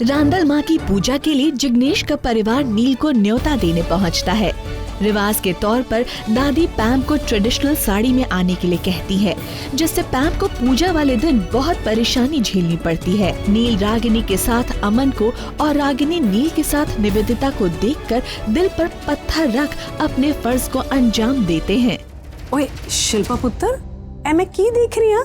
रांदल माँ की पूजा के लिए जिग्नेश का परिवार नील को न्योता देने पहुँचता है। रिवाज के तौर पर दादी पैम को ट्रेडिशनल साड़ी में आने के लिए कहती है, जिससे पैम को पूजा वाले दिन बहुत परेशानी झेलनी पड़ती है। नील रागिनी के साथ अमन को और रागिनी नील के साथ निवेदिता को देखकर दिल पर पत्थर रख अपने फर्ज को अंजाम देते हैं। ओए शिल्पा पुत्र, मैं की देख रही है?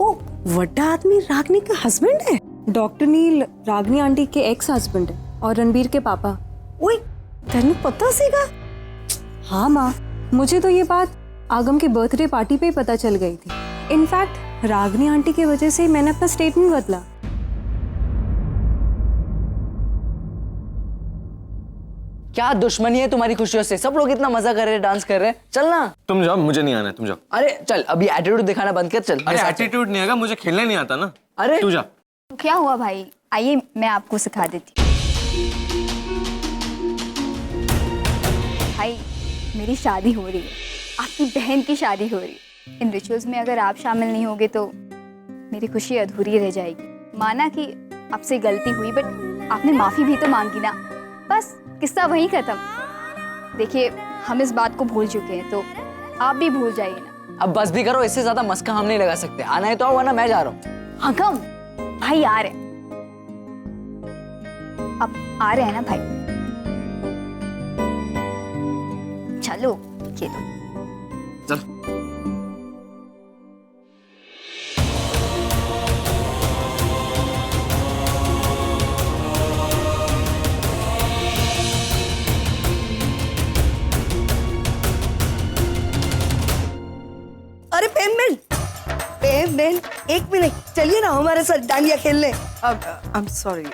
ओ वड्डा आदमी रागिनी का हस्बैंड है। डॉक्टर नील रागिनी आंटी के एक्स हस्बैंड है और रणबीर के पापा। ओए तेनू पता सीगा? हाँ माँ, मुझे तो ये बात आगम के बर्थडे पार्टी पे ही पता चल गई थी। इनफैक्ट रागिनी आंटी की वजह से मैंने अपना स्टेटमेंट बदला। क्या दुश्मनी है तुम्हारी खुशियों से? सब लोग इतना मजा कर रहे हैं, डांस कर रहे हैं। चल ना। तुम जाओ, मुझे नहीं आना है, तुम जाओ। अरे चल, अभी एटीट्यूड दिखाना बंद कर। चल। अरे एटीट्यूड नहीं आएगा, मुझे खेलने नहीं आता ना। अरे तू जा। क्या हुआ भाई? आइए मैं आपको सिखा देती हूँ। भाई मेरी शादी हो रही है, आपकी बहन की शादी हो रही है। इन रिचुअल्स में अगर आप शामिल नहीं होगे तो मेरी खुशी अधूरी रह जाएगी। माना कि आपसे गलती हुई, बट आपने माफ़ी भी तो मांगी ना। बस किस्सा वहीं खत्म। देखिए हम इस बात को भूल चुके हैं, तो आप भी भूल जाइए ना। अब बस भी करो, इससे ज्यादा मस्का हम नहीं लगा सकते। आना है तो आओ, वरना मैं जा रहा हूँ। आगम भाई आ रहे, अब आ रहे हैं ना भाई। चलो ये लो। चल। अरे पेमेंट एक मिनट, चलिए ना हमारे साथ डांडिया खेलने। आई एम सॉरी,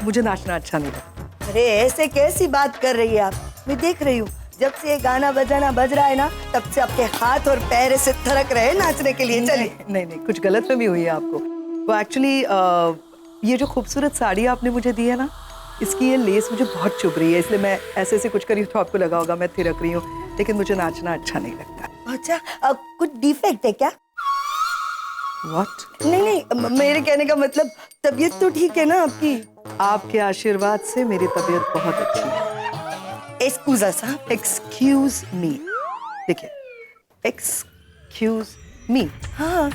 मुझे नाचना अच्छा नहीं लगता। अरे ऐसे कैसी बात कर रही है आप? मैं देख रही हूँ, जब से ये गाना बजाना बज रहा है ना, तब से आपके हाथ और पैर ऐसे थरक रहे हैं नाचने के लिए। चलिए। नहीं, कुछ गलतफहमी हुई है आपको। वो एक्चुअली ये जो खूबसूरत साड़ी आपने मुझे दी है ना, इसकी ये लेस मुझे बहुत चुभ रही है, इसलिए मैं ऐसे ऐसे कुछ करी हूँ तो आपको लगा होगा मैं थिरक रही हूँ, लेकिन मुझे नाचना अच्छा नहीं लगता। अच्छा, अब कुछ डिफेक्ट है क्या? What? नहीं, मेरे कहने का मतलब तबीयत तो ठीक है ना आपकी? आपके आशीर्वाद से मेरी तबीयत बहुत अच्छी है। Excuse me. देखिए, एक्सक्यूज मी। हाँ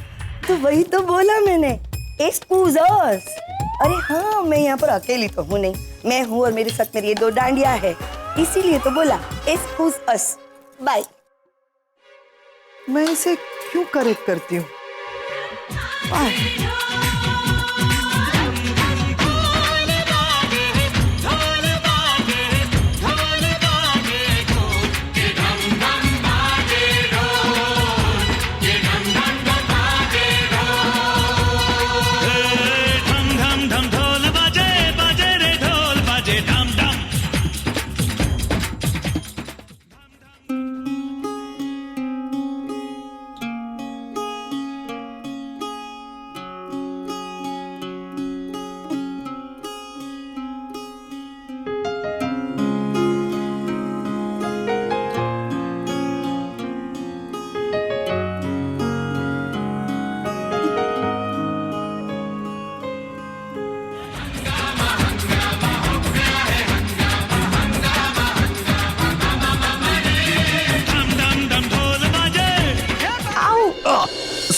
तो वही तो बोला मैंने, एक्सक्यूजर्स। अरे हाँ, मैं यहाँ पर अकेली तो हूँ नहीं, मैं हूँ और मेरे साथ मेरी ये दो डांडिया है, इसीलिए तो बोला एक्सक्यूज अस। बाय। मैं इसे क्यों करेक्ट करती हूँ?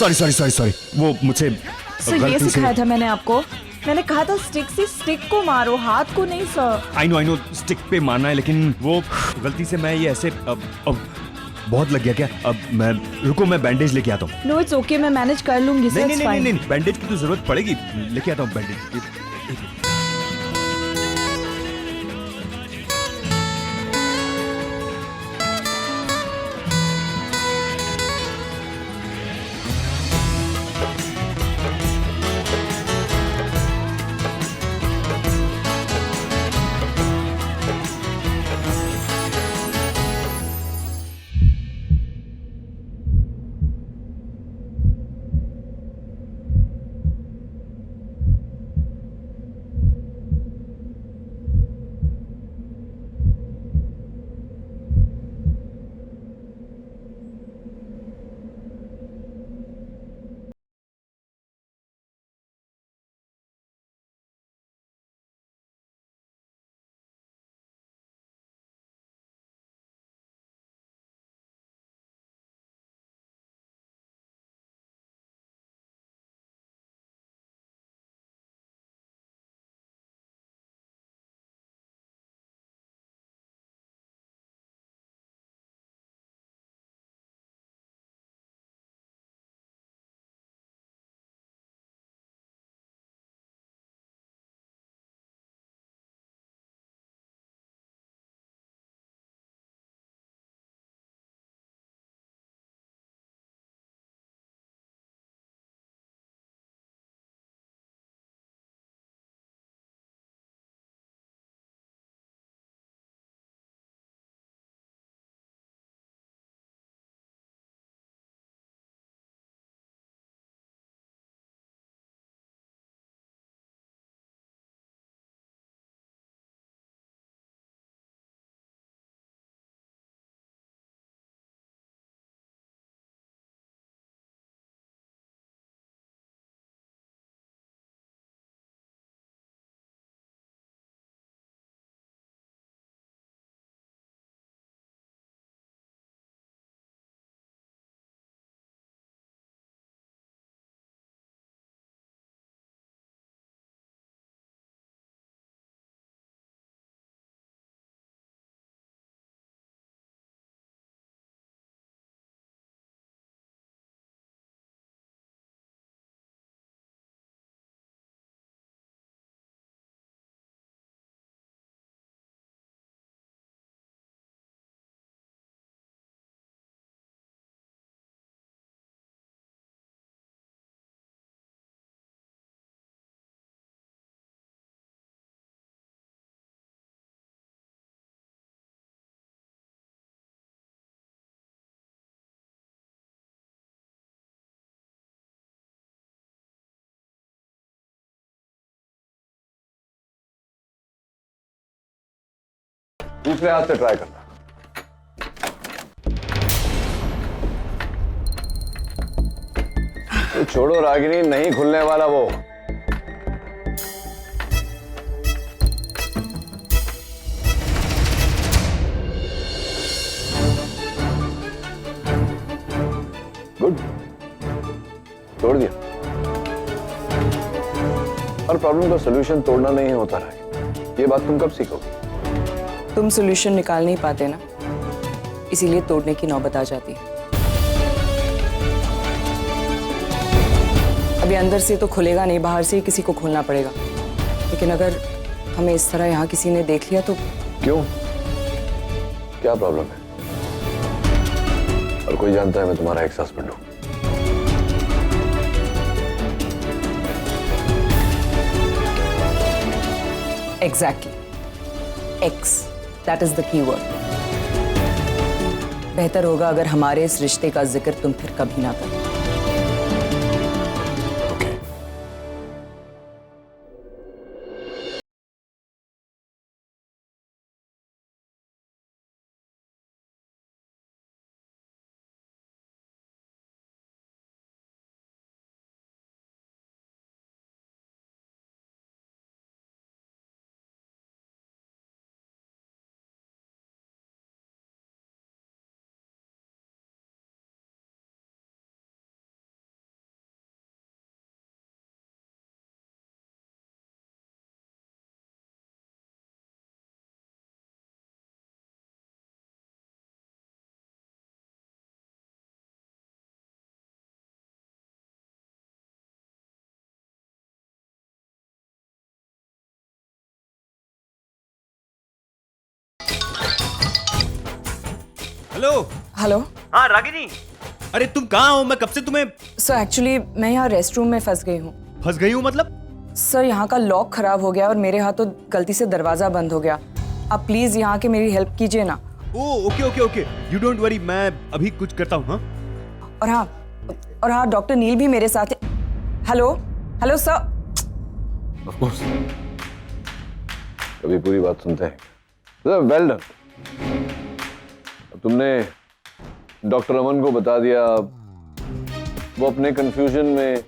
सॉरी, वो मुझसे ये सिखाया था मैंने आपको। मैंने कहा था स्टिक से स्टिक को मारो, हाथ को नहीं सर। आई नो स्टिक पे मारना है, लेकिन वो गलती से मैं ये ऐसे अब बहुत लग गया क्या? अब मैं रुको, मैं बैंडेज लेके आता हूँ। नो इट्स ओके, मैं मैनेज कर लूंगी सर। नहीं, बैंडेज की तो जरूरत पड़ेगी, लेके आता हूँ बैंडेज। दूसरे हाथ से ट्राई करना। तो छोड़ो रागिनी, नहीं खुलने वाला वो। गुड, तोड़ दिया। हर प्रॉब्लम का सलूशन तोड़ना नहीं होता है। ये बात तुम कब सीखोगे? तुम सोल्यूशन निकाल नहीं पाते ना, इसीलिए तोड़ने की नौबत आ जाती है। अभी अंदर से तो खुलेगा नहीं, बाहर से ही किसी को खोलना पड़ेगा। लेकिन अगर हमें इस तरह यहाँ किसी ने देख लिया तो? क्यों, क्या प्रॉब्लम है? और कोई जानता है मैं तुम्हारा एक्स हस्बैंड हूं। Exactly, x, that is the key word. बेहतर होगा अगर हमारे इस रिश्ते का जिक्र तुम फिर कभी ना करो। हेलो। हेलो। हाँ रागिनी, अरे तुम कहाँ हो? मैं कब से तुम्हें। सर एक्चुअली मैं यहाँ रेस्ट रूम में फंस गई हूँ। फंस गई हूँ मतलब? सर यहाँ का लॉक खराब हो गया और मेरे हाथों गलती से दरवाजा बंद हो गया। आप प्लीज यहाँ के मेरी हेल्प कीजिए ना। Oh okay okay okay, you don't worry, मैं अभी कुछ करता हूँ। हाँ और हाँ डॉक्टर नील भी मेरे साथ है। Hello hello sir. Of course, अभी पूरी बात सुनते हैं। वेल डन, तुमने डॉक्टर अमन को बता दिया। वो अपने कंफ्यूजन में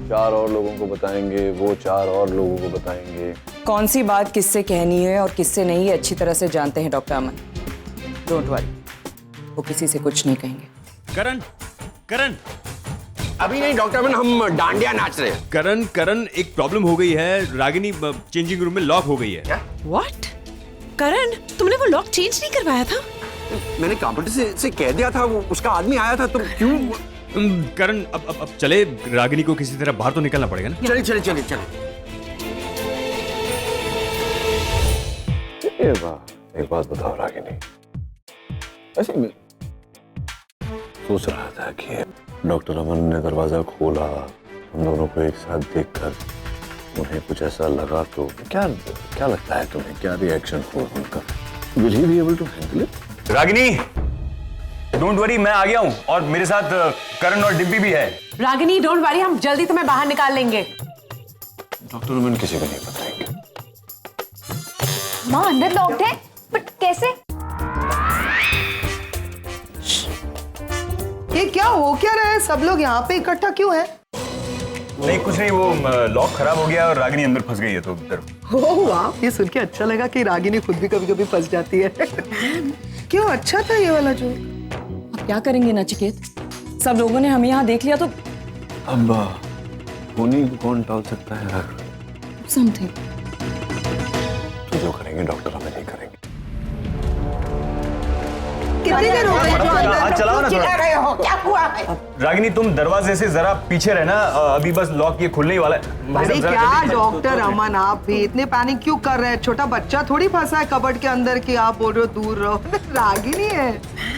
4 और लोगों को बताएंगे, वो 4 और लोगों को बताएंगे। कौन सी बात किससे कहनी है और किससे नहीं, ये अच्छी तरह से जानते हैं डॉक्टर अमन। डोंट वरी, वो किसी से कुछ नहीं कहेंगे। करण, करण अभी नहीं डॉक्टर अमन, हम डांडिया नाच रहे हैं। करण करण, एक प्रॉब्लम हो गई है। रागिनी चेंजिंग रूम में लॉक हो गई है। व्हाट? करण, तुमने वो लॉक चेंज नहीं करवाया था? मैंने कंप्यूटर से कह दिया था, वो उसका आदमी आया था, तुम क्यों? करण अब चले, रागिनी को किसी तरह बाहर तो निकलना पड़ेगा ना। चलिए चलिए चलिए चलिए। एक बात बताओ रागिनी, ऐसे मैं सोच रहा था कि डॉक्टर अमन ने दरवाजा खोला, हम दोनों को एक साथ देखकर उन्हें कुछ ऐसा लगा तो क्या लगता है तुम्हें, क्या रिएक्शन हो उनका? Will he be able to handle it? Ragini don't worry, मैं आ गया हूँ और मेरे साथ करण और डिम्पी भी है। रागिनी डोंट वरी, हम जल्दी तुम्हें बाहर निकाल लेंगे। डॉक्टर अमन किसी को नहीं बताएंगे। माँ अंदर लॉक्ड है, बट कैसे? ये क्या हो क्या रहा है? सब लोग यहाँ पे इकट्ठा क्यों है? नहीं कुछ नहीं, वो लॉक खराब हो गया और रागिनी अंदर फंस गई है तो उधर। ओह वाह, ये सुन के अच्छा लगा कि रागिनी खुद भी कभी कभी फंस जाती है। क्यों, अच्छा था ये वाला जो। अब क्या करेंगे नचिकेत, सब लोगों ने हमें यहाँ देख लिया तो? अब होनी को कौन टाल सकता है राग? समथिंग तो जो करेंगे डॉक्टर हमें नहीं करेंगे। कितनी देर हो गई? हाथ चलाओ ना थोड़ा। क्या हुआ है? रागिनी तुम दरवाजे से जरा पीछे रहना, अभी बस लॉक ये खुलने ही वाला है। अरे क्या डॉक्टर अमन, आप भी इतने पैनिक क्यों कर रहे हैं? छोटा बच्चा थोड़ी फंसा है कबर्ड के अंदर कि आप बोल रहे हो दूर रहो। रागिनी है।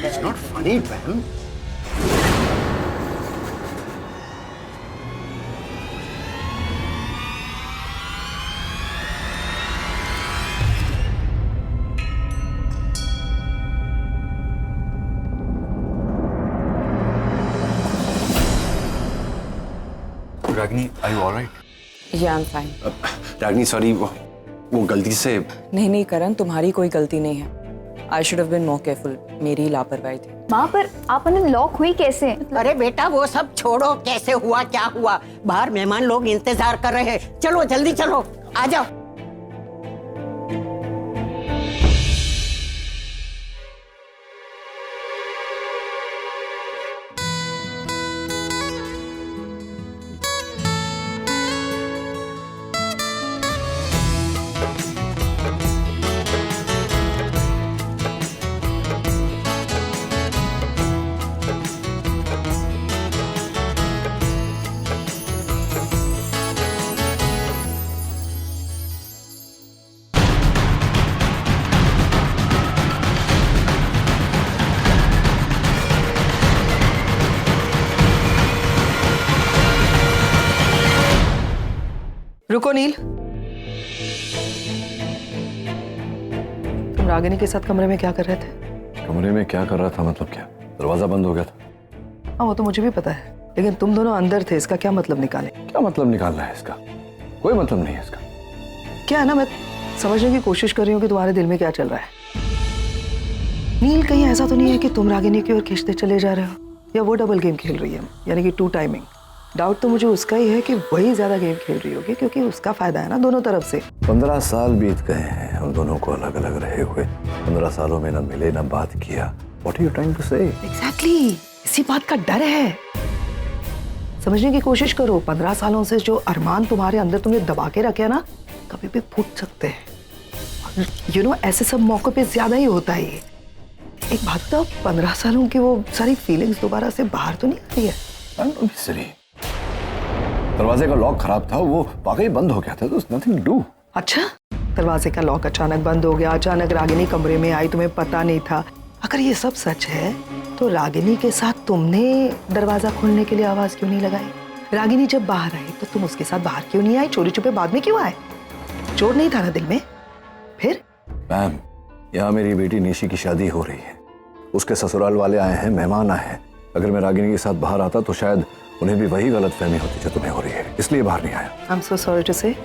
It's not funny ma'am. Ragini are you alright? Yeah I am fine. Ragini sorry, वो गलती से। नहीं करण, तुम्हारी कोई गलती नहीं है। I should have been more careful, मेरी लापरवाही थी। माँ पर आप लॉक हुई कैसे? अरे बेटा वो सब छोड़ो, कैसे हुआ क्या हुआ, बाहर मेहमान लोग इंतजार कर रहे हैं, चलो जल्दी चलो, आ जाओ। रुको नील, तुम रागिनी के साथ कमरे में क्या कर रहे थे? कमरे में क्या कर रहा था मतलब क्या? दरवाजा बंद हो गया था। हाँ वो तो मुझे भी पता है, लेकिन तुम दोनों अंदर थे, इसका क्या मतलब निकाले? क्या मतलब निकालना है इसका? कोई मतलब नहीं है इसका। क्या है ना, मैं समझने की कोशिश कर रही हूँ कि तुम्हारे दिल में क्या चल रहा है। नील कहीं ऐसा तो नहीं है कि तुम रागिनी की ओर खींचते चले जा रहे हो, या वो डबल गेम खेल रही है, यानी कि 2 टाइमिंग? डाउट तो मुझे उसका ही है कि वही ज्यादा गेम खेल रही होगी, क्योंकि उसका फायदा है ना दोनों तरफ से। 15 साल बीत गए हैं हम दोनों को अलग अलग रहे हुए। 15 सालों में ना मिले ना बात किया। What are you trying to say? Exactly, इसी बात का डर है। समझने की कोशिश करो, 15 सालों से जो अरमान तुम्हारे अंदर तुमने दबा के रखे ना, कभी भी फूट सकते हैं। यू नो, ऐसे सब मौकों पे ज्यादा ही होता है ये। एक बात तो, 15 सालों की वो सारी फीलिंग्स दोबारा से बाहर तो नहीं आ रही है। दरवाजे का लॉक खराब था, वो वाकई बंद हो गया था, तो नथिंग टू डू। अच्छा, दरवाजे का लॉक अचानक बंद हो गया, अचानक रागिनी कमरे में आई, तुम्हें पता नहीं था। अगर ये सब सच है तो रागिनी के साथ तुमने दरवाजा खोलने के लिए आवाज क्यों नहीं लगाई? रागिनी जब बाहर आई तो तुम उसके साथ बाहर क्यों नहीं आई? चोरी छुपे बाद में क्यों आए? चोर नहीं था ना दिल में? फिर मैम, यहाँ मेरी बेटी निशी की शादी हो रही है, उसके ससुराल वाले आए हैं, मेहमान आए हैं। अगर मैं रागिनी के साथ बाहर आता तो शायद उन्हें भी वही गलतफहमी होती जो तुम्हें हो रही है, इसलिए बाहर नहीं आया। I am so sorry to say,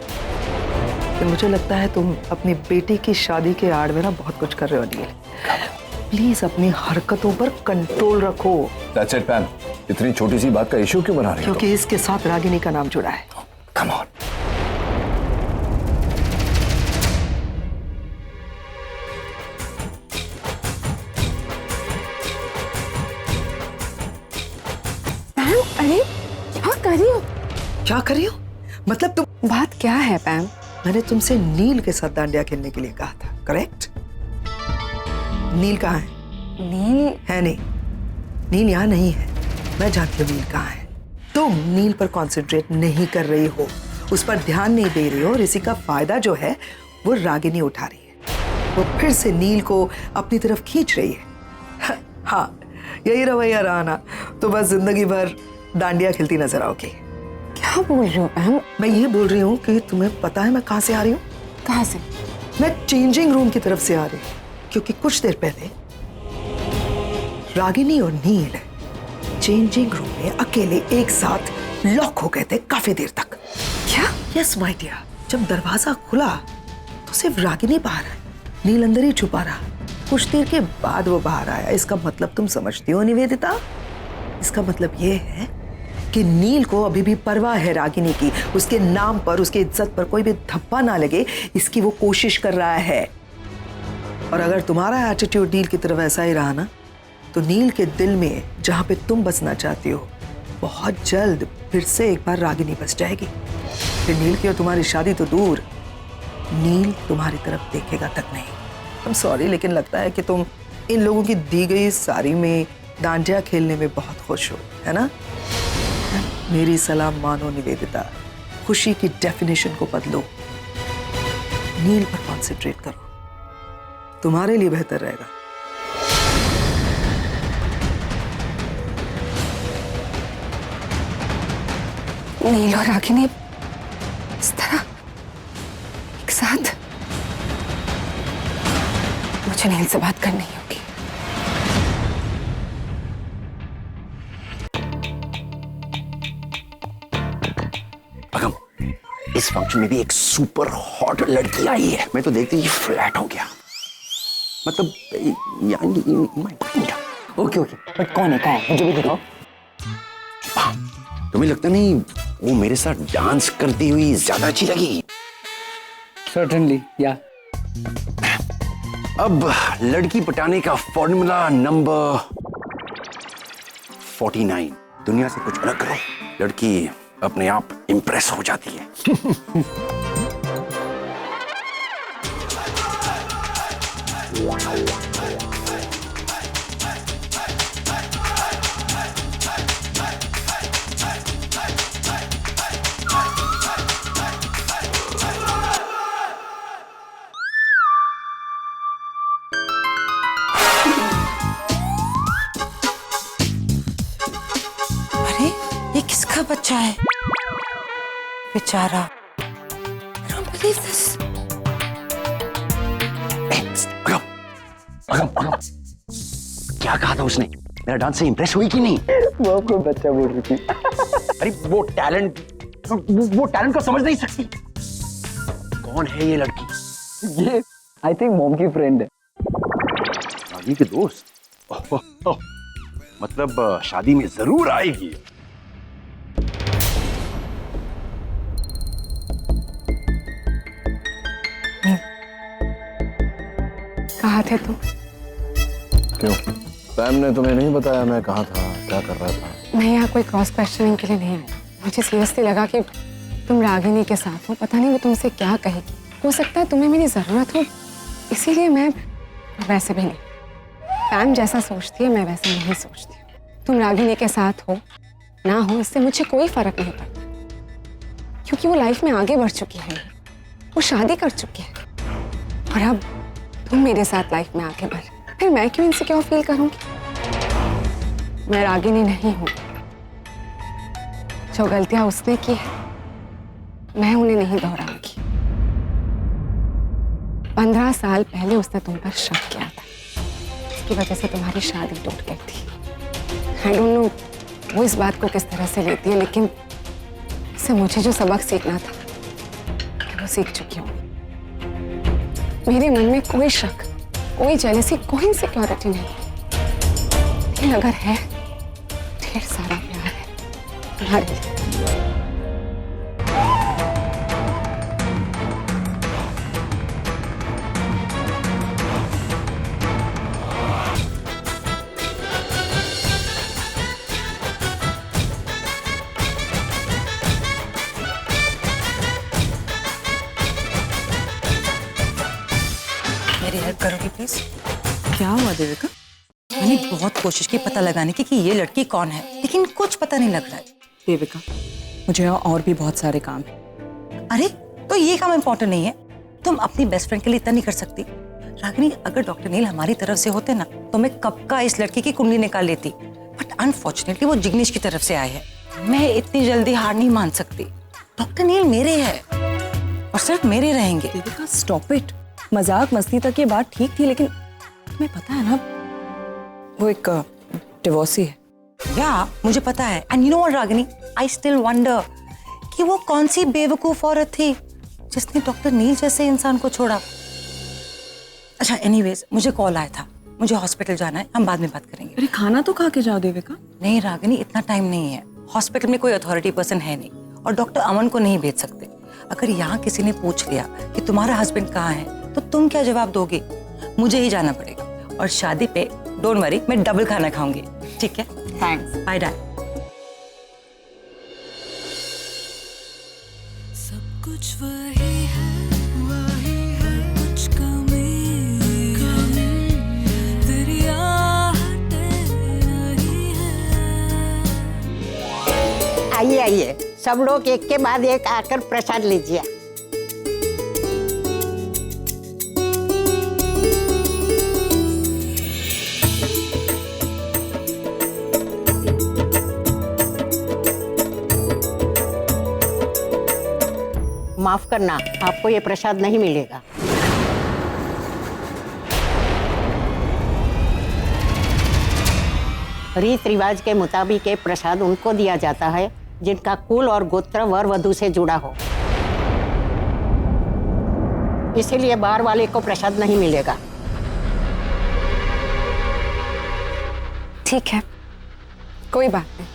मुझे लगता है तुम अपनी बेटी की शादी के आड़ में ना बहुत कुछ कर रहे हो नील। प्लीज अपनी हरकतों पर कंट्रोल रखो। That's it, ma'am. इतनी छोटी सी बात का इशू क्यों बना रही हो? क्योंकि इसके साथ रागिनी का नाम जुड़ा है। Come on। अरे क्या कर रही हो? क्या कर रही हो? मतलब तुम, बात क्या है पैम? मैंने तुमसे नील के साथ डांडिया खेलने के लिए कहा था, करेक्ट? नील कहाँ है? नील है नहीं, नील यहाँ नहीं है। मैं जानती हूँ नील कहाँ है। तुम नील पर कॉन्सेंट्रेट नहीं कर रही हो, उस पर ध्यान नहीं दे रही हो, और इसी का फायदा जो है वो रागिनी उठा रही है। वो फिर से नील को अपनी तरफ खींच रही है। हाँ, यही रवैया रहा ना तो बस जिंदगी भर डांडिया खेलती नजर आओगी। क्या बोल रही हो मैम? मैं ये बोल रही हूँ कि तुम्हें पता है मैं कहाँ से आ रही हूँ? कहाँ से? मैं चेंजिंग रूम की तरफ से आ रही हूँ, क्योंकि कुछ देर पहले रागिनी और नील चेंजिंग रूम में अकेले एक साथ लॉक हो गए थे काफी देर तक। क्या? यस माय डियर, जब दरवाजा खुला तो सिर्फ रागिनी बाहर आई, नील अंदर ही छुपा रहा। कुछ देर के बाद वो बाहर आया। इसका मतलब तुम समझती हो निवेदिता? इसका मतलब ये है कि नील को अभी भी परवाह है रागिनी की, उसके नाम पर, उसकी इज्जत पर कोई भी धब्बा ना लगे, इसकी वो कोशिश कर रहा है। और अगर तुम्हारा एटीट्यूड नील की तरफ ऐसा ही रहा ना, तो नील के दिल में जहां पे तुम बसना चाहती हो, बहुत जल्द फिर से एक बार रागिनी बस जाएगी। फिर नील की और तुम्हारी शादी तो दूर, नील तुम्हारी तरफ देखेगा तक नहीं। I'm सॉरी, लेकिन लगता है कि तुम इन लोगों की दी गई साड़ी में डांडिया खेलने में बहुत खुश हो, है ना? मेरी सलाह मानो निवेदिता, खुशी की डेफिनेशन को बदलो, नील पर कॉन्सेंट्रेट करो, तुम्हारे लिए बेहतर रहेगा। नील और रागिनी इस तरह एक साथ? मुझे नील से बात करनी होगी। अगम, इस फंक्शन में भी एक सुपर हॉट लड़की आई है। मैं तो देखते ही फ्लैट हो गया। मतलब ओके ओके, बट कौन है मुझे भी दिखाओ। तुम्हें लगता नहीं वो मेरे साथ डांस करती हुई ज्यादा अच्छी लगी? सर्टेनली या। अब लड़की पटाने का फॉर्मूला नंबर 49। दुनिया से कुछ अलग करो, लड़की अपने आप इंप्रेस हो जाती है। ये किसका बच्चा है? बेचारा। क्या कहा था उसने? मेरा डांस से इंप्रेस हुई कि नहीं? वो आपको बच्चा बोल रही थी। अरे वो टैलेंट को समझ नहीं सकती। कौन है ये लड़की? ये आई थिंक मॉम की फ्रेंड है। शादी के दोस्त? मतलब शादी में जरूर आएगी। कहाँ थे तुम? क्यों? पैम ने तुम्हें नहीं बताया मैं कहाँ था, क्या कर रहा था? मैं यहाँ कोई क्रॉस क्वेश्चनिंग के लिए नहीं आई। मुझे सीरियसली लगा कि तुम रागिनी के साथ हो। पता नहीं वो तुमसे क्या कहेगी। हो सकता है तुम्हें मेरी जरूरत हो, इसीलिए मैं। वैसे भी नहीं, पैम जैसा सोचती है मैं वैसे नहीं सोचती। तुम रागिनी के साथ हो ना हो इससे मुझे कोई फर्क नहीं पड़ता, क्योंकि वो लाइफ में आगे बढ़ चुकी है, वो शादी कर चुकी है। और अब तुम मेरे साथ लाइफ में आगे बढ़, फिर मैं क्यों इनसिक्योर फील करूंगी? मैं रागिनी नहीं हूं। जो गलतियां उसने की है मैं उन्हें नहीं दोहराऊंगी। 15 साल पहले उसने तुम पर शक किया था, इसकी वजह से तुम्हारी शादी टूट गई थी। आई डोंट नो वो इस बात को किस तरह से लेती है, लेकिन इससे मुझे जो सबक सीखना था वो सीख चुकी हूँ। मेरे मन में कोई शक, कोई जेलसी, कोई इनसिक्योरिटी नहीं, लेकिन अगर है ढेर सारा प्यार है तुम्हारे लिए। मेरी हेल्प करोगी प्लीज? क्या हुआ देविका? मैंने बहुत कोशिश की पता लगाने की कि ये लड़की कौन है, लेकिन कुछ पता नहीं लग रहा है। देविका, मुझे यहाँ और भी बहुत सारे काम है। अरे तो ये काम इम्पोर्टेंट नहीं है? तुम अपनी बेस्ट फ्रेंड के लिए इतना नहीं कर सकती? रागिनी, अगर डॉक्टर नील हमारी तरफ से होते ना तो मैं कब का इस लड़की की कुंडली निकाल लेती, बट अनफॉर्चुनेटली वो जिग्नेश की तरफ से आए हैं। मैं इतनी जल्दी हार नहीं मान सकती। डॉक्टर नील मेरे हैं और सिर्फ मेरे रहेंगे। Devika stop it. मजाक मस्ती तक ये बात ठीक थी, लेकिन तुम्हें पता है ना वो एक डिवोर्सी है। या मुझे पता है। And you know what Ragini, I still wonder कि वो कौन सी बेवकूफ औरत थी जिसने डॉक्टर नील जैसे इंसान को छोड़ा। अच्छा एनीवेज, मुझे कॉल आया था, मुझे हॉस्पिटल जाना है, हम बाद में बात करेंगे। अरे खाना तो खा के जाओ देविका। नहीं रागिनी, इतना टाइम नहीं है। हॉस्पिटल में कोई अथॉरिटी पर्सन है नहीं और डॉक्टर अमन को नहीं भेज सकते। अगर यहाँ किसी ने पूछ लिया कि तुम्हारा हस्बैंड कहाँ है तो तुम क्या जवाब दोगे? मुझे ही जाना पड़ेगा। और शादी पे डोंट वरी, मैं डबल खाना खाऊंगी। ठीक है? Thanks, bye bye. सब कुछ वही है, कुछ कमी तेरी आहटें नहीं है। आइए आइए, सब लोग एक के बाद एक आकर प्रसाद लीजिए। माफ करना, आपको ये प्रसाद नहीं मिलेगा। रीत रिवाज के मुताबिक ये प्रसाद उनको दिया जाता है जिनका कुल और गोत्र वर वधु से जुड़ा हो, इसीलिए बाहर वाले को प्रसाद नहीं मिलेगा। ठीक है, कोई बात नहीं।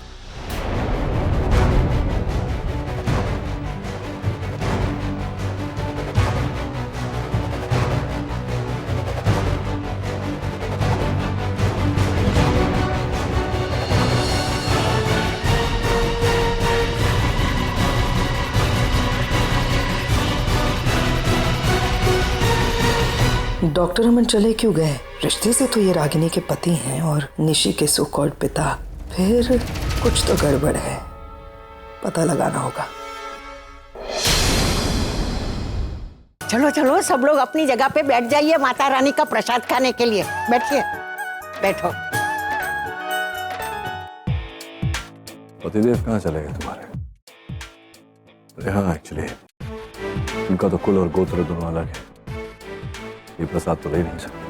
डॉक्टर अमन चले क्यों गए? रिश्ते से तो ये रागिनी के पति हैं और निशी के सो कॉल्ड पिता। फिर कुछ तो गड़बड़ है, पता लगाना होगा। चलो चलो, सब लोग अपनी जगह पे बैठ जाइए माता रानी का प्रसाद खाने के लिए। बैठिए, बैठो। पतिदेव कहाँ चले गए तुम्हारे? अरे हाँ, एक्चुअली उनका तो कुल और गोत्र दोनों अलग है, ये प्रसाद तो ले नहीं सकते।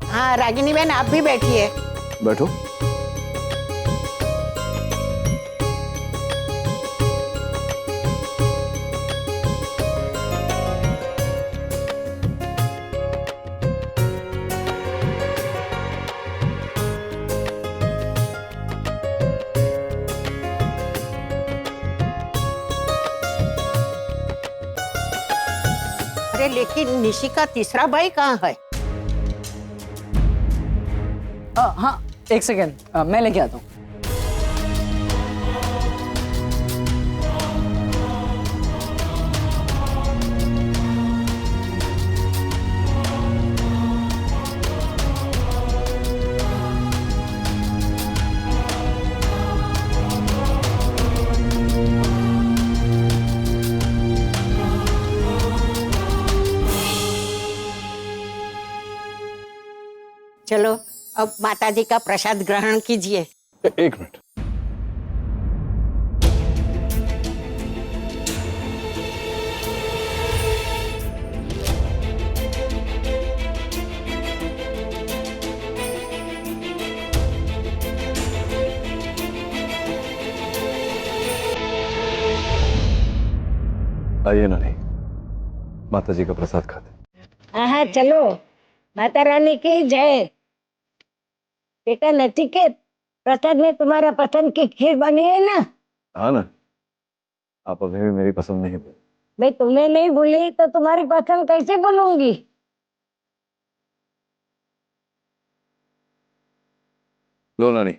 हाँ रागिनी बहन, आप भी बैठिए। बैठो। अरे लेकिन निशी का तीसरा भाई कहाँ है? हाँ एक सेकेंड, मैं लेके आता हूँ। चलो अब माताजी का प्रसाद ग्रहण कीजिए। एक मिनट, आइए ना, नहीं माता जी का प्रसाद खाते। हाँ चलो, माता रानी की जय। बेटा नचिकेत, प्रसाद में तुम्हारा पसंद की खीर बनी है ना? हाँ ना, आप अभी भी मेरी पसंद नहीं है। मैं तुम्हें नहीं भूली तो तुम्हारी पसंद कैसे बनूंगी? लो नानी,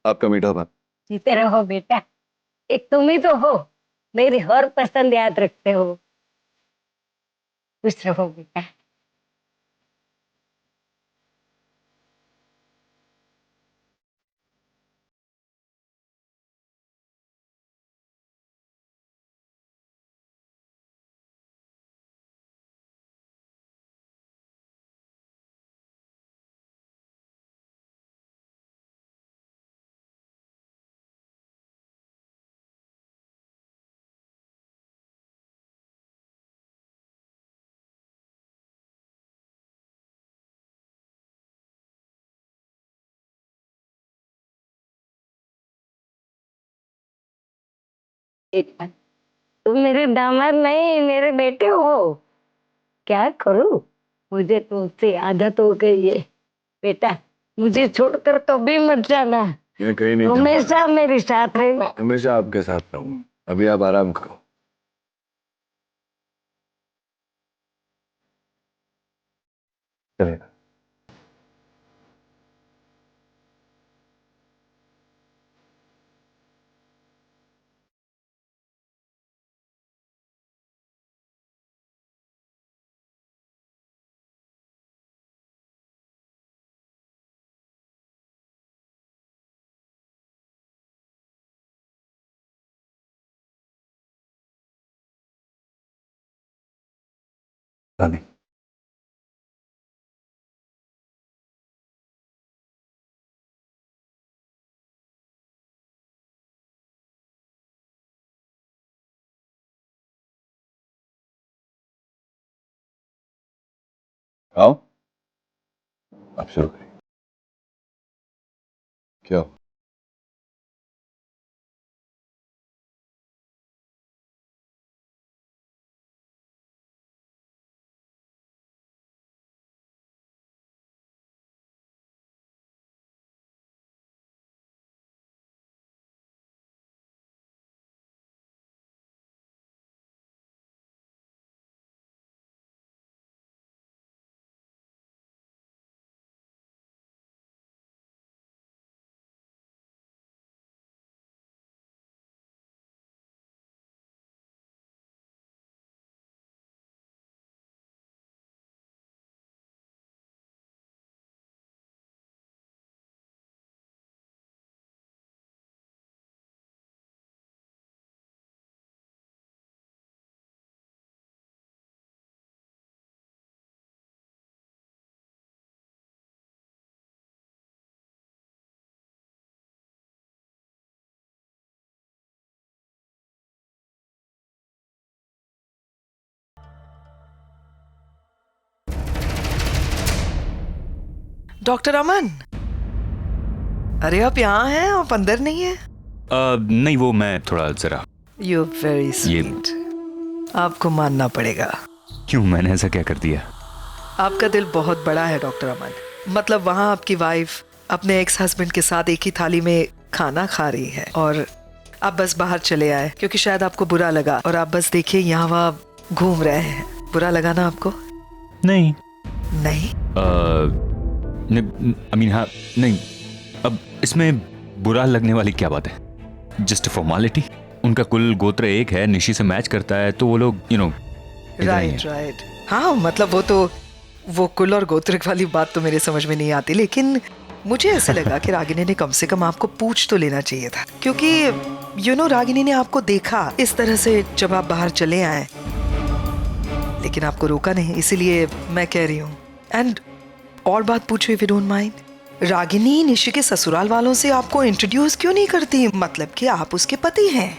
आपका मीठा पान। जीते रहो बेटा, एक तुम ही तो हो, मेरी हर पसंद याद रखते हो। खुश रहो बेटा। बेटा, तुम मेरे दामाद नहीं, मेरे बेटे हो। क्या करूं, मुझे तुमसे आदत हो गई है। बेटा, मुझे छोड़कर तो भी मत जाना, मैं कहीं नहीं हमेशा मेरे साथ रहना। हमेशा आपके साथ रहूंगा। अभी आप आराम करो। चलिए। रानी, आओ, आप शुरू करिए। क्या हो? डॉक्टर अमन, अरे आप यहाँ हैं, आप अंदर नहीं हैं? नहीं, वो मैं थोड़ा जरा। यू वेरी स्वीट, आपको मानना पड़ेगा। क्यों, मैंने ऐसा क्या कर दिया? आपका दिल बहुत बड़ा है डॉक्टर अमन। मतलब वहाँ आपकी वाइफ अपने एक्स हस्बैंड के साथ एक ही थाली में खाना खा रही है और आप बस बाहर चले आए क्योंकि शायद आपको बुरा लगा, और आप बस देखिए यहाँ वहाँ घूम रहे हैं। बुरा लगा ना आपको? नहीं नहीं, हाँ, नहीं। अब इसमें बुरा लगने वाली क्या बात है? Just formality. उनका कुल गोत्र एक है, निशी से मैच करता है, तो वो लोग राइट। हाँ, मतलब वो कुल और गोत्र वाली बात तो मेरे समझ में नहीं आती, लेकिन मुझे ऐसा लगा कि रागिनी ने कम से कम आपको पूछ तो लेना चाहिए था, क्योंकि रागिनी ने आपको देखा इस तरह से जब आप बाहर चले आए, लेकिन आपको रोका नहीं, इसीलिए मैं कह रही हूँ। एंड और बात पूछो if you don't mind, Ragini Nishi के ससुराल वालों से आपको इंट्रोड्यूस क्यों नहीं करती? मतलब कि आप उसके पति हैं,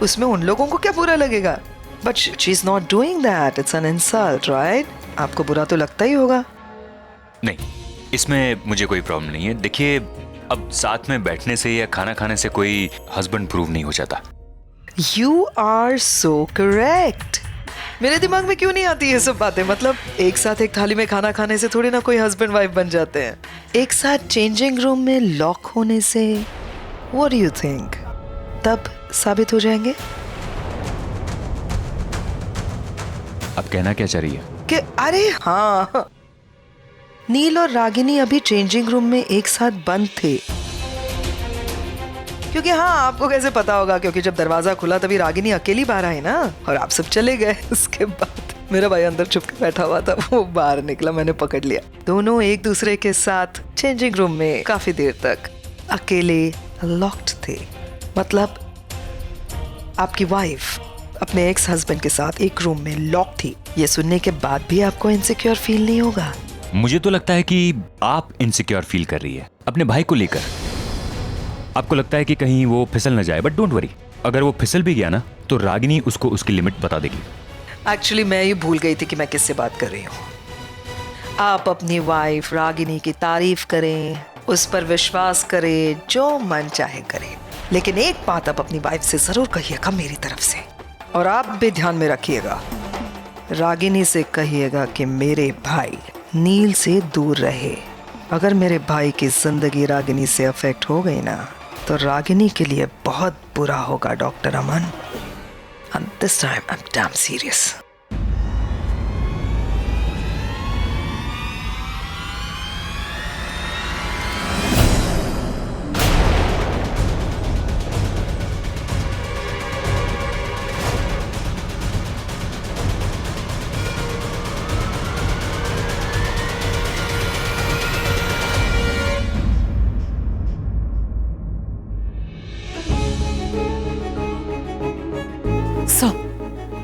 उसमें उन लोगों को क्या बुरा लगेगा? But she is not doing that, it's an insult, right? आपको बुरा तो लगता ही होगा। नहीं, इसमें मुझे कोई प्रॉब्लम नहीं है। देखिए, अब साथ में बैठने से या खाना खाने से कोई हस्बैंड प्रूव नहीं हो जाता। You are so correct. मेरे दिमाग में क्यों नहीं आती ये सब बातें? मतलब एक साथ एक थाली में खाना खाने से थोड़ी ना कोई हस्बैंड वाइफ बन जाते हैं। एक साथ चेंजिंग रूम में लॉक होने से व्हाट डू यू थिंक तब साबित हो जाएंगे? अब कहना क्या चाह रही है? कि अरे हाँ, नील और रागिनी अभी चेंजिंग रूम में एक साथ बंद थे, क्योंकि हाँ, आपको कैसे पता होगा? क्योंकि जब दरवाजा खुला तभी रागिनी अकेली बाहर आई ना, और आप सब चले गए। उसके बाद मेरा भाई अंदर छुप के बैठा हुआ था, वो बाहर निकला, मैंने पकड़ लिया। दोनों एक दूसरे के साथ चेंजिंग रूम में काफी देर तक अकेले लॉक्ड थे। मतलब आपकी वाइफ अपने एक्स हस्बैंड के साथ एक रूम में लॉक थी। ये सुनने के बाद भी आपको इनसिक्योर फील नहीं होगा? मुझे तो लगता है कि आप इनसिक्योर फील कर रही है अपने भाई को लेकर। आपको लगता है कि कहीं वो फिसल न जाए, बट डोंट वरी, अगर वो फिसल भी गया ना तो रागिनी उसको उसकी लिमिट बता देगी। एक्चुअली मैं ये भूल गई थी कि मैं किससे बात कर रही हूँ। आप अपनी वाइफ रागिनी की तारीफ करें, उस पर विश्वास करें, जो मन चाहे करें, लेकिन एक बात आप अपनी वाइफ से जरूर कहिएगा मेरी तरफ से, और आप भी ध्यान में रखिएगा, रागिनी से कहिएगा कि मेरे भाई नील से दूर रहे। अगर मेरे भाई की जिंदगी रागिनी से अफेक्ट हो गई ना, तो रागिनी के लिए बहुत बुरा होगा doctor Aman. And this time I'm damn serious.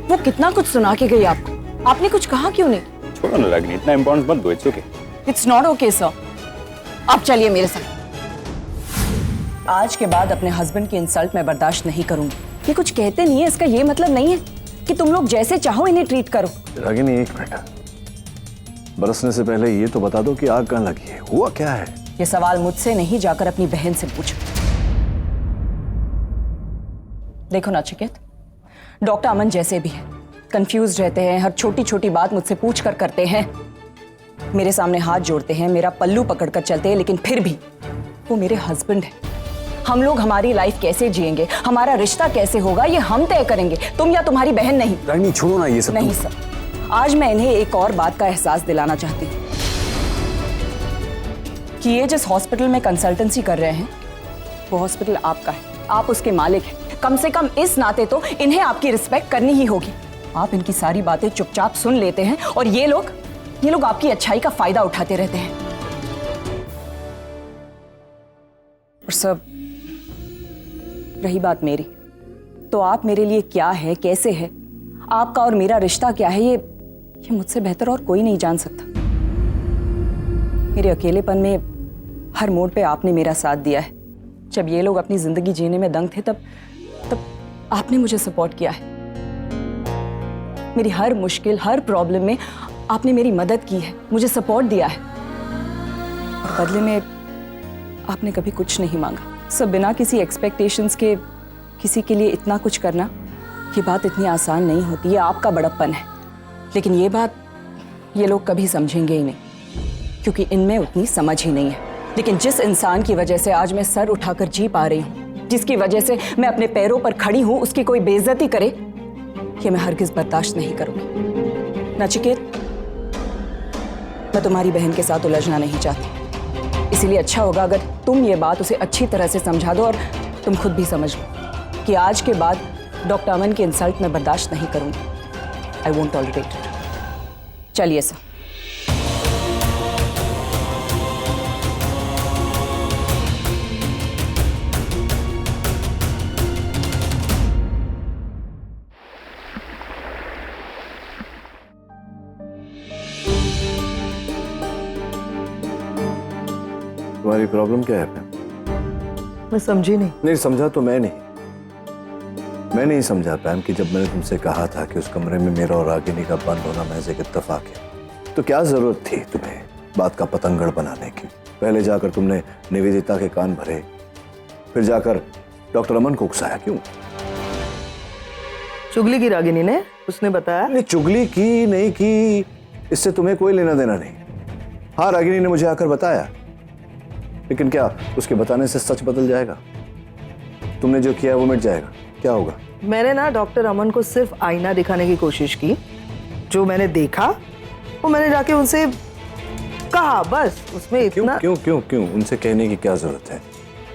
वो कितना कुछ सुना के गई आपको, आपने कुछ कहा क्यों नहीं? छोड़ो ना रागिनी, इतना इम्पोर्टेंस मत दो, it's okay. It's not okay sir, आप चलिए मेरे साथ। आज के बाद अपने हस्बैंड की इंसल्ट मैं बर्दाश्त नहीं करूंगी। ये कुछ कहते नहीं है, इसका ये मतलब नहीं है कि तुम लोग जैसे चाहो इन्हें ट्रीट करो। रागिनी एक मिनट, बरसने से पहले ये तो बता दो कि आग कहाँ लगी है, हुआ क्या है? ये सवाल मुझसे नहीं, जाकर अपनी बहन से पूछो। देखो नचिकेत, डॉक्टर अमन जैसे भी हैं, कंफ्यूज रहते हैं, हर छोटी छोटी बात मुझसे पूछ कर करते हैं, मेरे सामने हाथ जोड़ते हैं, मेरा पल्लू पकड़कर चलते हैं, लेकिन फिर भी वो मेरे हस्बैंड हैं। हम लोग हमारी लाइफ कैसे जिएंगे, हमारा रिश्ता कैसे होगा, ये हम तय करेंगे, तुम या तुम्हारी बहन नहीं। रागिनी छोड़ो ना ये सब। नहीं सर, आज मैं इन्हें एक और बात का एहसास दिलाना चाहती हूँ कि ये जिस हॉस्पिटल में कंसल्टेंसी कर रहे हैं, वो हॉस्पिटल आपका है, आप उसके मालिक हैं। कम से कम इस नाते तो इन्हें आपकी रिस्पेक्ट करनी ही होगी। आप इनकी सारी बातें चुपचाप सुन लेते हैं और ये लोग आपकी अच्छाई का फायदा उठाते रहते हैं। और सब रही बात मेरी, तो आप मेरे लिए क्या है, कैसे है, आपका और मेरा रिश्ता क्या है, ये मुझसे बेहतर और कोई नहीं जान सकता। मेरे अकेलेपन में हर मोड़ पे आपने मेरा साथ दिया है। जब ये लोग अपनी जिंदगी जीने में दंग थे, तब आपने मुझे सपोर्ट किया है। मेरी हर मुश्किल, हर प्रॉब्लम में आपने मेरी मदद की है, मुझे सपोर्ट दिया है। बदले में आपने कभी कुछ नहीं मांगा। सब बिना किसी एक्सपेक्टेशंस के किसी के लिए इतना कुछ करना, ये बात इतनी आसान नहीं होती। ये आपका बड़प्पन है, लेकिन ये बात ये लोग कभी समझेंगे ही नहीं, क्योंकि इनमें उतनी समझ ही नहीं है। लेकिन जिस इंसान की वजह से आज मैं सर उठाकर जी पा रही हूँ, जिसकी वजह से मैं अपने पैरों पर खड़ी हूँ, उसकी कोई बेइज्जती करे, ये मैं हरगिज बर्दाश्त नहीं करूंगी। नचिकेत, मैं तुम्हारी बहन के साथ उलझना नहीं चाहती, इसीलिए अच्छा होगा अगर तुम ये बात उसे अच्छी तरह से समझा दो और तुम खुद भी समझ लो कि आज के बाद डॉक्टर अमन की इंसल्ट मैं बर्दाश्त नहीं करूंगी। I won't tolerate it. चलिए सर। तुम्हारी प्रॉब्लम क्या है? मैं समझी नहीं। नहीं समझा तो मैं नहीं समझा पैम कि जब मैंने तुमसे कहा था कि उस कमरे में मेरा और रागिनी का बंद होना महज एक इत्तेफाक है, तो क्या जरूरत थी तुम्हें बात का पतंगड़ बनाने की? पहले जाकर तुमने निवेदिता के कान भरे, फिर जाकर डॉक्टर अमन को उकसाया क्यों? चुगली की रागिनी ने, उसने बताया। नहीं, चुगली की नहीं की, इससे तुम्हें कोई लेना देना नहीं। हाँ, रागिनी ने मुझे आकर बताया, लेकिन क्या उसके बताने से सच बदल जाएगा? तुमने जो किया वो मिट जाएगा? क्या होगा? मैंने ना डॉक्टर अमन को सिर्फ आईना दिखाने की कोशिश की। जो मैंने देखा वो मैंने जाके उनसे कहा, बस। उसमें इतना क्यों उनसे कहने की क्या जरूरत है?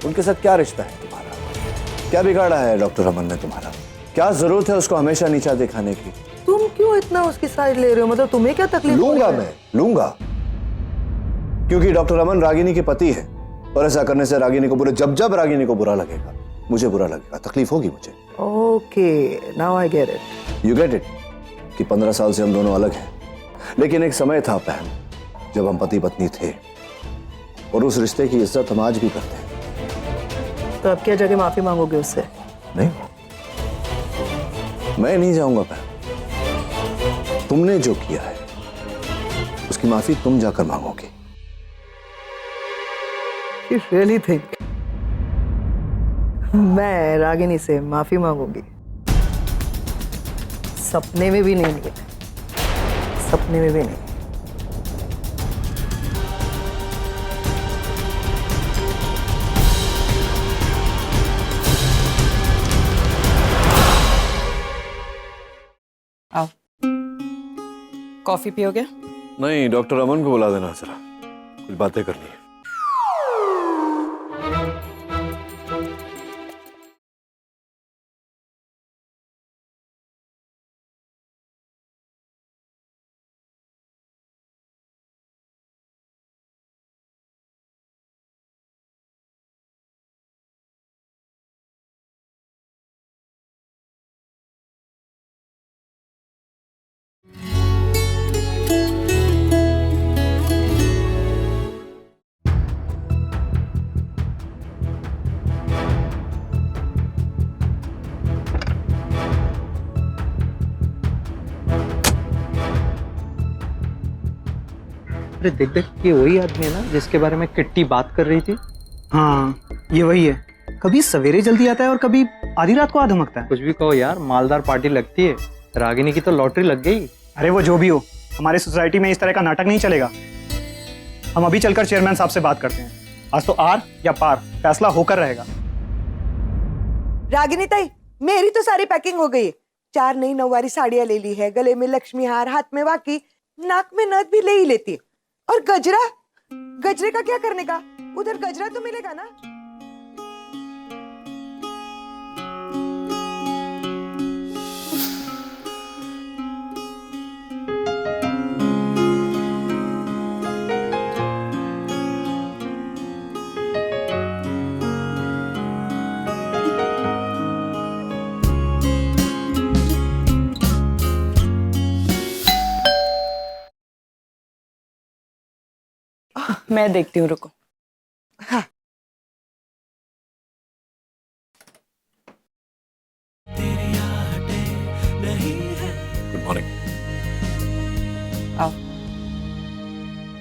उनके साथ क्या रिश्ता है तुम्हारा? क्या बिगाड़ा है डॉक्टर अमन ने तुम्हारा? क्या जरूरत है उसको हमेशा नीचा दिखाने की? तुम क्यों इतना उसकी साइड ले रहे हो? मतलब तुम्हें क्या तकलीफ? लूंगा क्योंकि डॉक्टर अमन रागिनी के पति है, और ऐसा करने से रागिनी को जब रागिनी को बुरा लगेगा, मुझे बुरा लगेगा, तकलीफ होगी मुझे। Okay, now I get it. You get it कि 15 साल से हम दोनों अलग हैं, लेकिन एक समय था पैम जब हम पति पत्नी थे, और उस रिश्ते की इज्जत हम आज भी करते हैं। तो अब क्या जाके माफी मांगोगे उससे? नहीं, मैं नहीं जाऊंगा पैम। तुमने जो किया है उसकी माफी तुम जाकर मांगोगी। You really think मैं रागिनी से माफी मांगूंगी? सपने में भी नहीं, सपने में भी नहीं। आओ, कॉफी पियोगे? नहीं, डॉक्टर अमन को बुला देना जरा, कुछ बातें करनी है। अरे देख देख, ये वही आदमी है ना जिसके बारे में किट्टी बात कर रही थी? हाँ, ये वही है। कभी सवेरे जल्दी आता है और कभी आधी रात को आ धमकता है। कुछ भी कहो यार, मालदार पार्टी लगती है। रागिनी की तो लॉटरी लग गई। अरे वो जो भी हो, हमारे सोसाइटी में इस तरह का नाटक नहीं चलेगा। हम अभी चलकर चेयरमैन साहब से बात करते हैं। आज तो आर या पार फैसला होकर रहेगा। रागिनी ताई, मेरी तो सारी पैकिंग हो गई है। 4 नई नौवारी साड़ियां ले ली है, गले में लक्ष्मी हार, हाथ में वाकी, नाक में नथ भी ले ही लेती है। और गजरे का क्या करने का? उधर गजरा तो मिलेगा ना। मैं देखती हूँ, रुको। हाँ। Good morning. आओ,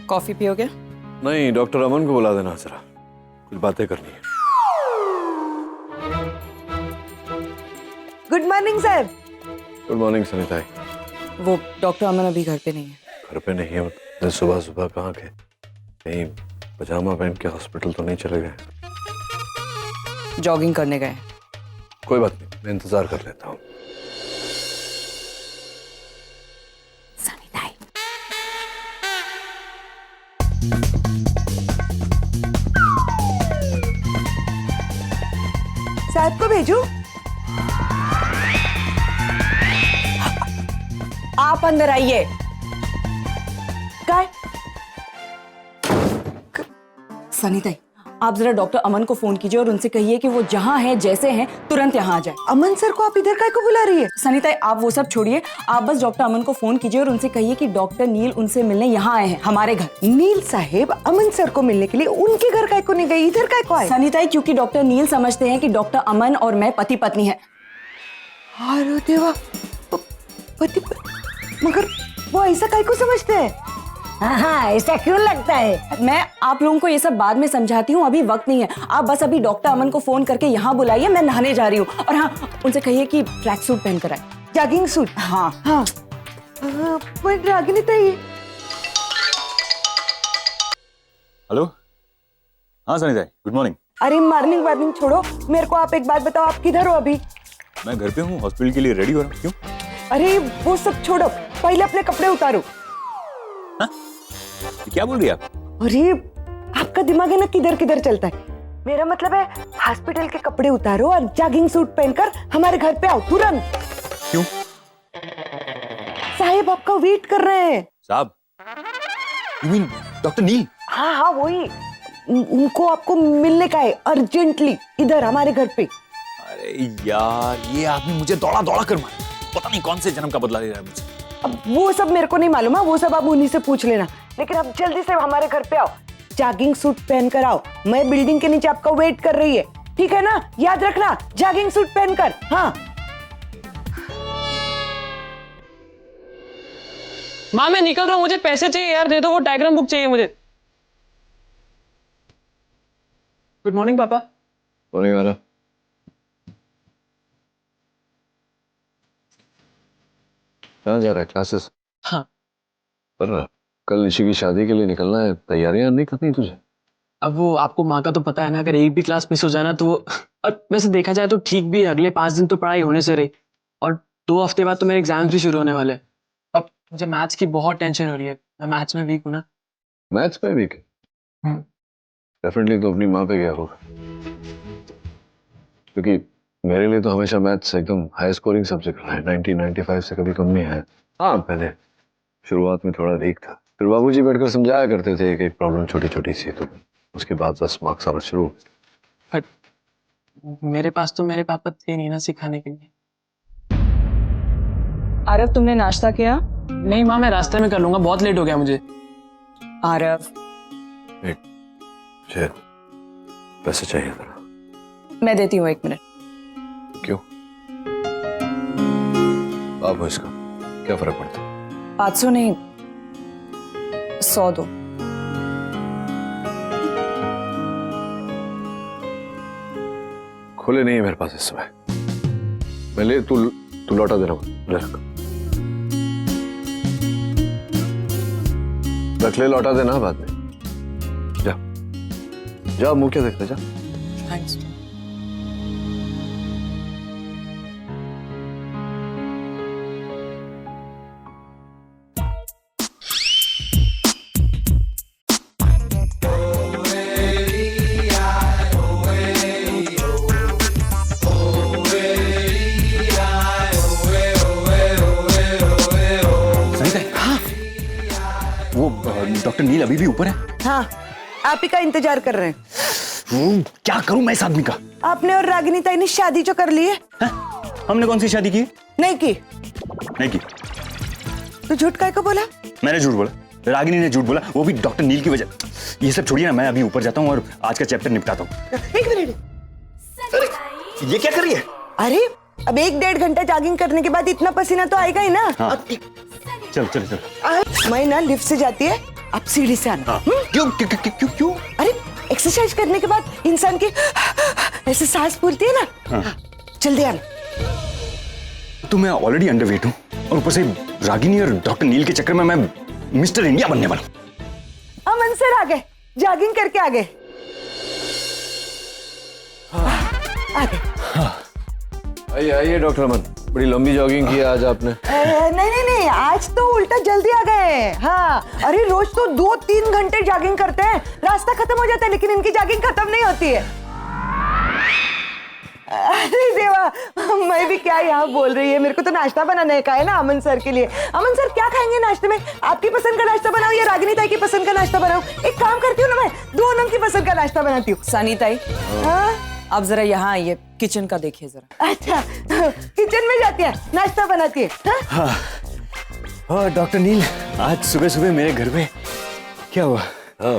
कॉफी पियोगे? नहीं, डॉक्टर अमन को बुला देना जरा, कुछ बातें करनी है। Good morning sir. Good morning Sanita. वो डॉक्टर अमन अभी घर पे नहीं है। घर पे नहीं है? सुबह सुबह कहाँ के? कहीं पजामा पहन के हॉस्पिटल तो नहीं चले गए? जॉगिंग करने गए। कोई बात नहीं, मैं इंतजार कर लेता हूँ। साहब को भेजू? आप अंदर आइए। सनीता, आप जरा डॉक्टर अमन को फोन कीजिए और उनसे कहिए कि वो जहाँ हैं जैसे हैं तुरंत यहाँ आ जाए। अमन सर को आप इधर काय को बुला रही है? सनीता, आप वो सब छोड़िए, आप बस डॉक्टर अमन को फोन कीजिए और उनसे कहिए कि डॉक्टर नील उनसे मिलने यहाँ आए हैं, हमारे घर। नील साहेब अमन सर को मिलने के लिए उनके घर काय को नहीं गई, इधर काय को आए? सनीता, क्योंकि डॉक्टर नील समझते हैं कि डॉक्टर अमन और मैं पति पत्नी है। अरे देवा, पति मगर वो ऐसा काय को समझते हैं? हाँ, ऐसा क्यों लगता है? मैं आप लोगों को ये सब बाद में समझाती हूँ, अभी वक्त नहीं है। आप बस अभी डॉक्टर अमन को फोन करके यहाँ बुलाइए, मैं नहाने जा रही हूँ। और हाँ, उनसे कहिए कि ट्रैक सूट पहन कर आए। Jogging suit? हाँ हाँ। रागिनी ताई। हेलो, हाँ सनी ताई, गुड मॉर्निंग। अरे मॉर्निंग वार्निंग छोड़ो, मेरे को आप एक बात बताओ, आप किधर हो अभी? मैं घर पे हूँ, हॉस्पिटल के लिए रेडी हो रहा हूँ। क्यों? अरे वो सब छोड़ो, पहले अपने कपड़े उतारो। क्या बोल रही है आप? अरे आपका दिमाग है ना किधर किधर चलता है। मेरा मतलब है हॉस्पिटल के कपड़े उतारो और जॉगिंग सूट पहनकर हमारे घर पे आओ तुरंत। क्यों? साहब आपका वेट कर रहे हैं। साहब? You mean डॉक्टर नील? हाँ हाँ वही, उनको आपको मिलने का है अर्जेंटली, इधर हमारे घर पे। अरे यार, ये आदमी मुझे दौड़ा दौड़ा कर मारा, पता नहीं कौन से जन्म का बदला ले रहा है मुझे। अब वो सब मेरे को नहीं मालूम है, वो सब आप उन्हीं से पूछ लेना, लेकिन आप जल्दी से हमारे घर पे आओ, जॉगिंग सूट पहन कर आओ। मैं बिल्डिंग के नीचे आपका वेट कर रही है, ठीक है ना? याद रखना, जॉगिंग सूट पहनकर। हाँ माँ, मैं निकल रहा हूँ, मुझे पैसे चाहिए यार, दे दो, वो डायग्राम बुक चाहिए मुझे। गुड मॉर्निंग पापा। मॉर्निंग वाला। कहाँ जा रहा है? क्लासेस? हाँ। पर कल निशी की शादी के लिए निकलना है, तैयारियां नहीं करनी तुझे? अब वो आपको माँ का तो पता है ना, अगर एक भी क्लास मिस हो जाए ना तो और वैसे देखा जाए तो ठीक भी है, अगले 5 दिन तो पढ़ाई होने से रही और 2 हफ्ते बाद तो मेरे एग्जाम्स भी शुरू होने वाले हैं। अब मुझे मैथ्स की बहुत टेंशन हो रही है, मैं मैथ्स में वीक हूँ ना। मैथ्स में वीक? डेफिनेटली तो अपनी माँ पे गया होगा, क्योंकि मेरे लिए तो हमेशा मैथ्स एकदम हाई स्कोरिंग सब्जेक्ट रहा है, 90-95 से कभी कम नहीं है। हाँ, पहले शुरुआत में थोड़ा वीक था, फिर बाबूजी बैठकर समझाया करते थे एक एक प्रॉब्लम छोटी छोटी सी, तो उसके बाद 10 मार्क्स आना शुरू। बट मेरे पास तो मेरे पापा थे नहीं ना सिखाने के लिए। आरव, तुमने नाश्ता किया? नहीं माँ, मैं रास्ते में कर लूंगा, बहुत लेट हो गया मुझे। आरव, पैसे चाहिए था। मैं देती हूँ, 1 मिनट। क्यों? आप हो इसका क्या फर्क पड़ता? 500 नहीं, 100 दो। खुले नहीं है मेरे पास इस समय। पहले तू लौटा देना, रख ले, लौटा देना बाद में। जा मुंह क्या देखता, जा। थैंक्स। वो डॉक्टर नील अभी भी ऊपर है? हाँ, आप ही का इंतजार कर रहे हैं। क्या करूं मैं इस आदमी का? आपने और रागिनी ताई ने शादी जो कर ली है। हमने कौन सी शादी की? नहीं की। नहीं की। तो झूठ काय को बोला? मैंने झूठ बोला, रागिनी ने झूठ बोला, वो भी डॉक्टर नील की वजह। ये सब छोड़िए ना, मैं अभी ऊपर जाता हूँ और आज का चैप्टर निपटाता हूँ। 1 मिनट। अरे ये क्या कर रही है? अरे अब 1-1.5 घंटा जॉगिंग करने के बाद इतना पसीना तो आएगा ही ना। हाँ। चल चल चल। मैं ना लिफ्ट से जाती है, आप सीढ़ी से आना। क्यों क्यों क्यों क्यों क्यों? अरे एक्सरसाइज करने के बाद इंसान की ऐसे सांस फूलती है ना। हाँ। जल्दी आना। तो मैं ऑलरेडी अंडरवेट हूँ और ऊपर से रागिनी और डॉक्टर नील के चक्कर में मैं मिस्टर इंडिया बनने वाला हूँ। अमन सर आ गए, जॉगिंग करके आ गए। आइए आइए डॉक्टर अमन, बड़ी लंबी जॉगिंग की आज आपने। नहीं, आज तो उल्टा जल्दी आ गए। हाँ, अरे रोज तो 2-3 घंटे जॉगिंग करते हैं, रास्ता खत्म हो जाता है, लेकिन इनकी जॉगिंग खत्म नहीं होती है। अरे देवा, मैं भी क्या यहाँ बोल रही है, मेरे को तो नाश्ता बनाने का है ना अमन सर के लिए। अमन सर क्या खाएंगे नाश्ते में? आपकी पसंद का नाश्ता बनाऊं या रागिनी ताई की पसंद का नाश्ता बनाऊं? एक काम करती हूँ ना, मैं दोनों की पसंद का नाश्ता बनाती हूँ। सानी ताई, हाँ? आप जरा यहाँ आइए, किचन का देखिए जरा। अच्छा, किचन में जाती है, नाश्ता बनाती है। हाँ? हाँ डॉक्टर नील, आज सुबह सुबह मेरे घर में क्या हुआ? हाँ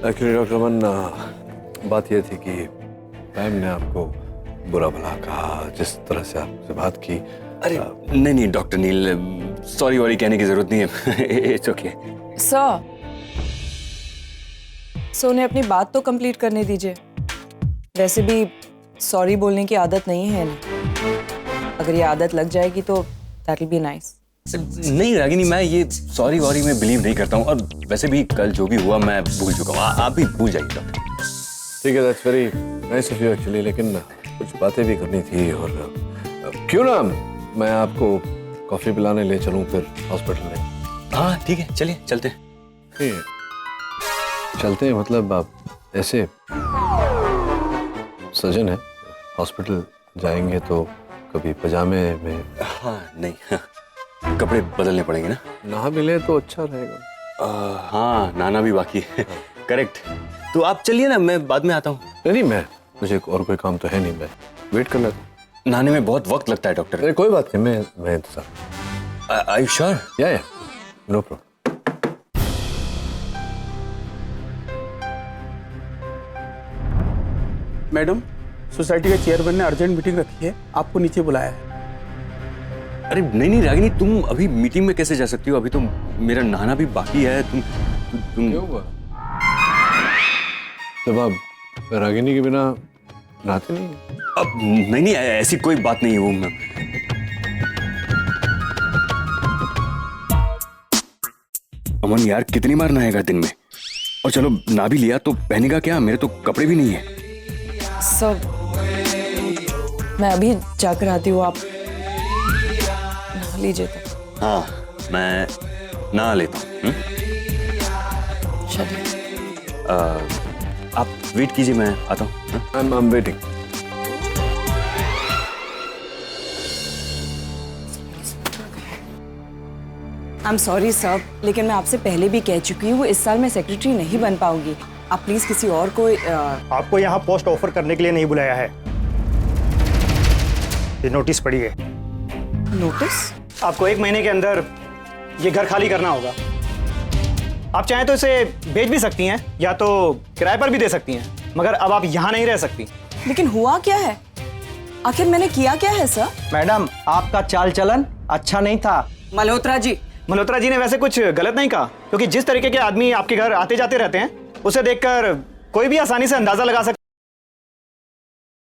एक्चुअली डॉक्टर अमन, बात यह थी कि मैम ने आपको बुरा भला कहा, जिस तरह से आपसे बात की। अरे नहीं डॉक्टर नील, सॉरी वॉरी कहने की जरूरत नहीं है। It's okay. सो उन्हें अपनी बात तो कंप्लीट करने दीजिए। वैसे भी सॉरी बोलने की आदत नहीं है इन्हें। अगर ये आदत लग जाएगी तो दैट विल बी नाइस। नहीं रागिनी, मैं ये सॉरी वॉरी में बिलीव नहीं करता हूँ, और वैसे भी कल जो भी हुआ मैं भूल चुका हूँ। आप भी भूल जाइए डॉक्टर। ठीक है, that's very nice of you actually, लेकिन कुछ बातें भी करनी थी। और क्यों ना मैं आपको कॉफी पिलाने ले चलूं फिर हॉस्पिटल में? हाँ ठीक है, चलिए चलते हैं। चलते हैं मतलब आप ऐसे सजन है, हॉस्पिटल जाएंगे तो कभी पजामे में? हाँ नहीं, कपड़े बदलने पड़ेंगे ना। नहा मिले तो अच्छा रहेगा। हाँ नहाना भी बाकी है। करेक्ट। तो आप चलिए ना, मैं बाद में आता हूँ। नहीं मुझे और कोई काम तो है नहीं, मैं वेट कर लेता हूँ। नहाने में बहुत वक्त लगता है डॉक्टर। अरे कोई बात नहीं, मैं इंतजार। Are you sure? या नो प्रॉब्लम। मैडम, सोसाइटी के चेयरमैन ने अर्जेंट मीटिंग रखी है, आपको नीचे बुलाया है। अरे नहीं रागिनी, तुम अभी मीटिंग में कैसे जा सकती हो? अभी तो मेरा नहाना भी बाकी है। तुम क्यों हुआ? जब आप रागिनी के बिना नहाते नहीं? अब नहीं ऐसी कोई बात नहीं है। वो मैं अमन यार, कितनी बार नहाएगा दिन में? और चलो ना भी लिया तो पहनेगा क्या? मेरे तो कपड़े भी नहीं है। सब मैं अभी जाकर आती हूँ, आप नहा लीजिए तो। हाँ मैं नहा लेता हूँ। चलिए आप वेट कीजिए, मैं आता हूँ। I am waiting. I am sorry sir, लेकिन मैं आपसे पहले भी कह चुकी हूँ, इस साल मैं सेक्रेटरी नहीं बन पाऊंगी। आप प्लीज किसी और को। आपको यहाँ पोस्ट ऑफर करने के लिए नहीं बुलाया है। ये नोटिस पढ़िए। नोटिस? आपको 1 महीने के अंदर ये घर खाली करना होगा। आप चाहें तो इसे बेच भी सकती हैं या तो किराए पर भी दे सकती हैं, मगर अब आप यहाँ नहीं रह सकती। लेकिन हुआ क्या है? आखिर मैंने किया क्या है सर? मैडम, आपका चाल चलन अच्छा नहीं था। मल्होत्रा जी ने वैसे कुछ गलत नहीं कहा, क्योंकि जिस तरीके के आदमी आपके घर आते जाते रहते हैं, उसे देखकर कोई भी आसानी से अंदाजा लगा सकता